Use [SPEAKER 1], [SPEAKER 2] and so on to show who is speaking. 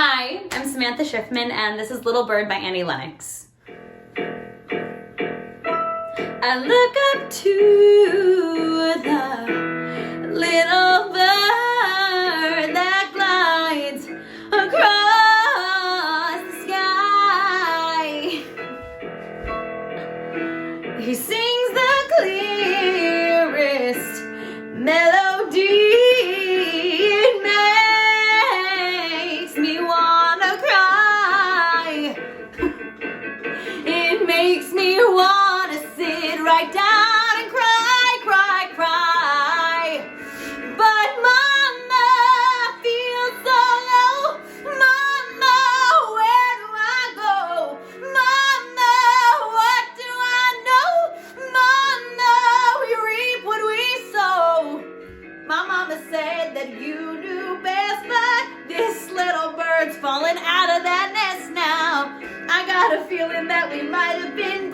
[SPEAKER 1] Hi, I'm Samantha Schiffman, and this is Little Bird by Annie Lennox. I look up to the little bird that glides across the sky. He sings the clearest melody. It makes me wanna cry. It makes me wanna sit right down and cry, cry, cry. But Mama feels so low. Mama, where do I go? Mama, what do I know? Mama, we reap what we sow. My mama said that you knew best, but this little bird's falling out of that nest now. I got a feeling that we might have been